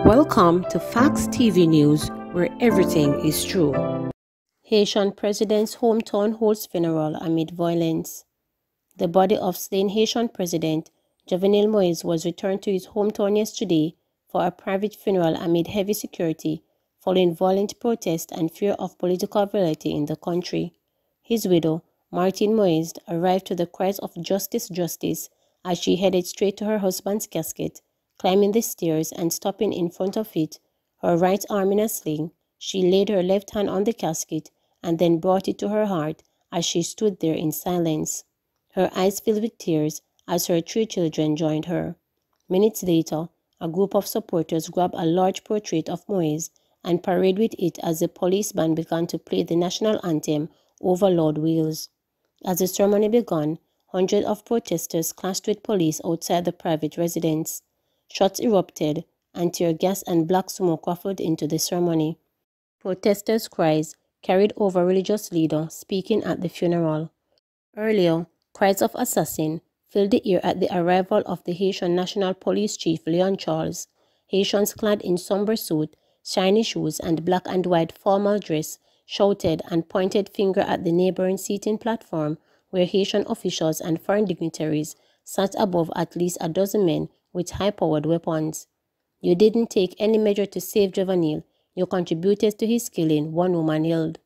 Welcome to Facts TV News, where everything is true. Haitian president's hometown holds funeral amid violence. The body of slain Haitian president Jovenel Moise was returned to his hometown yesterday for a private funeral amid heavy security following violent protest and fear of political violence in the country. His widow, Martine Moise, arrived to the cries of "Justice, Justice" as she headed straight to her husband's casket. Climbing the stairs and stopping in front of it, her right arm in a sling, she laid her left hand on the casket and then brought it to her heart as she stood there in silence. Her eyes filled with tears as her 3 children joined her. Minutes later, a group of supporters grabbed a large portrait of Moise and paraded with it as the police band began to play the national anthem over loud wheels. As the ceremony began, hundreds of protesters clashed with police outside the private residence. Shots erupted, and tear gas and black smoke wafted into the ceremony. Protesters' cries carried over religious leader speaking at the funeral. Earlier, cries of assassin filled the air at the arrival of the Haitian National Police Chief Leon Charles. Haitians clad in somber suit, shiny shoes, and black and white formal dress shouted and pointed finger at the neighboring seating platform where Haitian officials and foreign dignitaries sat above at least a dozen men with high-powered weapons. "You didn't take any measure to save Jovenel. You contributed to his killing," one woman yelled.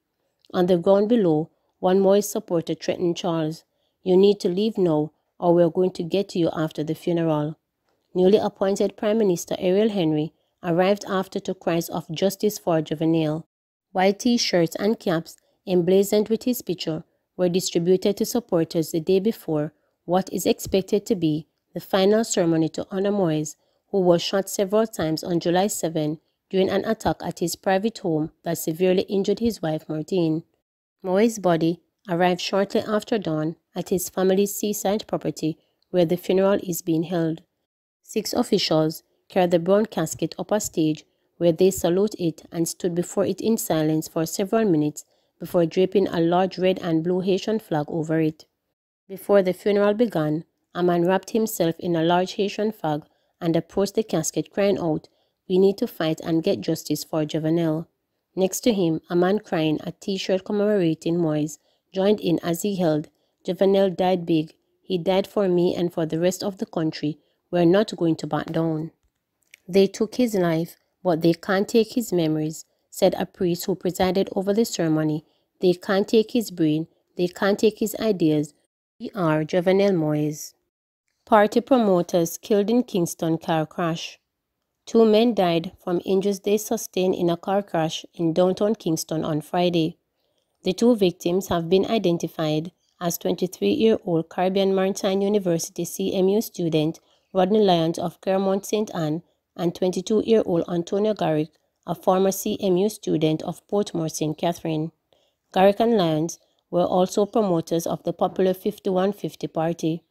On the ground below, one Moise supporter threatened Charles. "You need to leave now, or we're going to get to you after the funeral." Newly appointed Prime Minister Ariel Henry arrived after to cries of "Justice for Jovenel." White T-shirts and caps emblazoned with his picture were distributed to supporters the day before what is expected to be the final ceremony to honor Moise, who was shot several times on July 7 during an attack at his private home that severely injured his wife Martine. Moise's body arrived shortly after dawn at his family's seaside property where the funeral is being held. 6 officials carried the brown casket up a stage where they salute it and stood before it in silence for several minutes before draping a large red and blue Haitian flag over it. Before the funeral began, a man wrapped himself in a large Haitian flag and approached the casket crying out, "We need to fight and get justice for Jovenel." Next to him, a man crying a T-shirt commemorating Moise joined in as he held, "Jovenel died big. He died for me and for the rest of the country. We're not going to back down." "They took his life, but they can't take his memories," said a priest who presided over the ceremony. "They can't take his brain. They can't take his ideas. We are Jovenel Moise." Party promoters killed in Kingston car crash. 2 men died from injuries they sustained in a car crash in downtown Kingston on Friday. The 2 victims have been identified as 23-year-old Caribbean Maritime University CMU student Rodney Lyons of Claremont St. Anne and 22-year-old Antonio Garrick, a former CMU student of Portmore St. Catherine. Garrick and Lyons were also promoters of the popular 5150 party.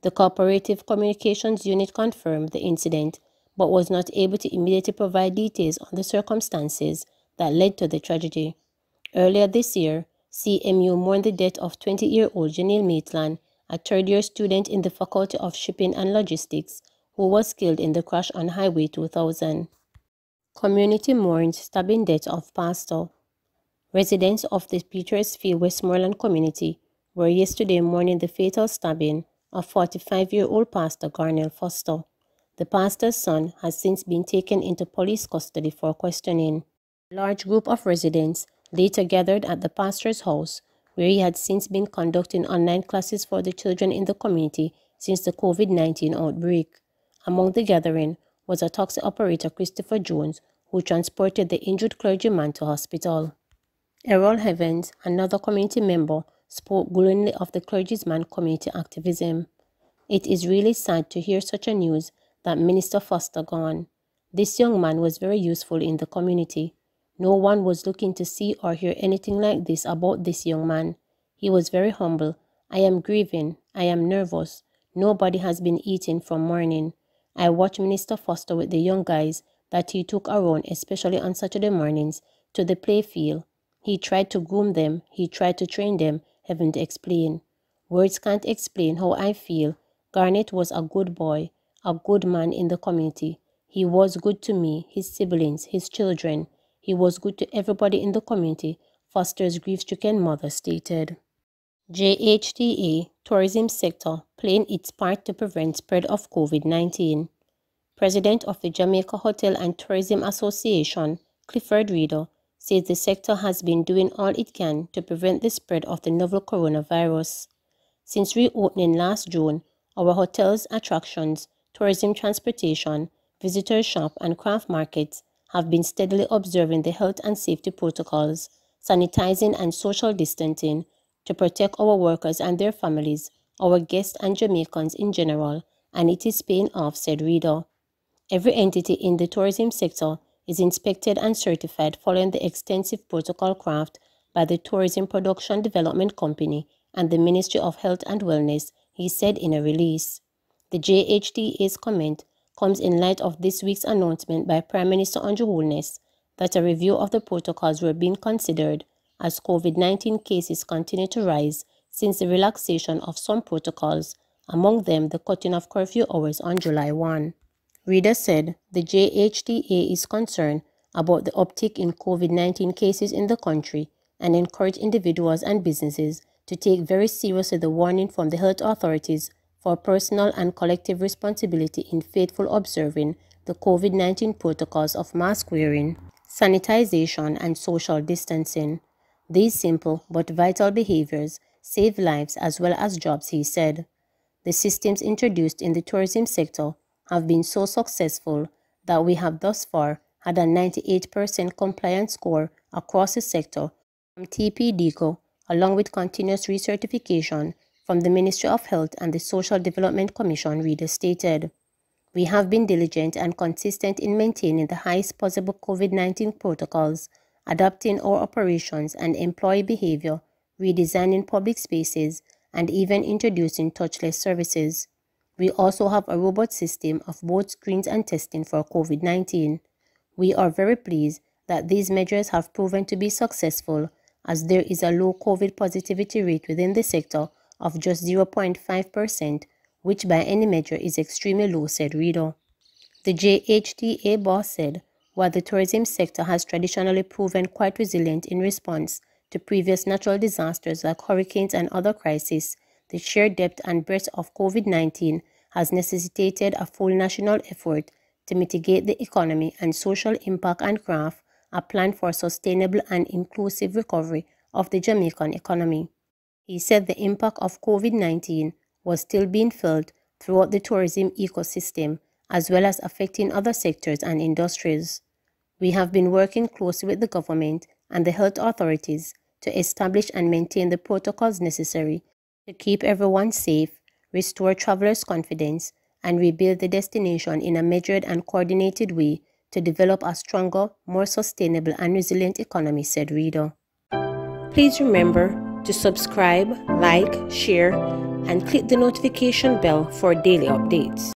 The Cooperative Communications Unit confirmed the incident, but was not able to immediately provide details on the circumstances that led to the tragedy. Earlier this year, CMU mourned the death of 20-year-old Janelle Maitland, a third-year student in the Faculty of Shipping and Logistics, who was killed in the crash on Highway 2000. Community mourns stabbing death of pastor. Residents of the Petersfield Westmoreland community were yesterday mourning the fatal stabbing of 45-year-old Pastor Garnell Foster. The pastor's son has since been taken into police custody for questioning. A large group of residents later gathered at the pastor's house, where he had since been conducting online classes for the children in the community since the COVID-19 outbreak. Among the gathering was a taxi operator, Christopher Jones, who transported the injured clergyman to hospital. Errol Evans, another community member, spoke glowingly of the clergyman's community activism. "It is really sad to hear such a news that Minister Foster gone. This young man was very useful in the community. No one was looking to see or hear anything like this about this young man. He was very humble. I am grieving. I am nervous. Nobody has been eating from morning. I watched Minister Foster with the young guys that he took around, especially on Saturday mornings, to the playfield. He tried to groom them. He tried to train them," Evans explained. "Words can't explain how I feel. Garnett was a good boy, a good man in the community. He was good to me, his siblings, his children. He was good to everybody in the community, Foster's grief-stricken mother stated. JHTA tourism sector playing its part to prevent spread of COVID-19. President of the Jamaica Hotel and Tourism Association, Clifford Reader, says the sector has been doing all it can to prevent the spread of the novel coronavirus. Since reopening last June, our hotels, attractions, tourism transportation, visitor shop and craft markets have been steadily observing the health and safety protocols, sanitizing and social distancing to protect our workers and their families, our guests and Jamaicans in general, and it is paying off, said Reader. Every entity in the tourism sector is inspected and certified following the extensive protocol crafted by the Tourism Production Development Company and the Ministry of Health and Wellness, he said in a release. The JHTA's comment comes in light of this week's announcement by Prime Minister Andrew Holness that a review of the protocols were being considered as COVID-19 cases continue to rise since the relaxation of some protocols, among them the cutting of curfew hours on July 1. Reader said the JHTA is concerned about the uptick in COVID-19 cases in the country and encourage individuals and businesses to take very seriously the warning from the health authorities for personal and collective responsibility in faithful observing the COVID-19 protocols of mask wearing, sanitization, and social distancing. These simple but vital behaviors save lives as well as jobs, he said. The systems introduced in the tourism sector have been so successful that we have thus far had a 98% compliance score across the sector from TPDCO, along with continuous recertification from the Ministry of Health and the Social Development Commission, Reader stated. We have been diligent and consistent in maintaining the highest possible COVID-19 protocols, adapting our operations and employee behavior, redesigning public spaces, and even introducing touchless services. We also have a robust system of both screens and testing for COVID-19. We are very pleased that these measures have proven to be successful, as there is a low COVID positivity rate within the sector of just 0.5%, which by any measure is extremely low, said Reader. The JHTA boss said, while the tourism sector has traditionally proven quite resilient in response to previous natural disasters like hurricanes and other crises, the sheer depth and breadth of COVID-19 has necessitated a full national effort to mitigate the economy and social impact and craft a plan for sustainable and inclusive recovery of the Jamaican economy. He said the impact of COVID-19 was still being felt throughout the tourism ecosystem as well as affecting other sectors and industries. We have been working closely with the government and the health authorities to establish and maintain the protocols necessary to keep everyone safe, restore travelers' confidence, and rebuild the destination in a measured and coordinated way to develop a stronger, more sustainable and resilient economy, said Reader. Please remember to subscribe, like, share, and click the notification bell for daily updates.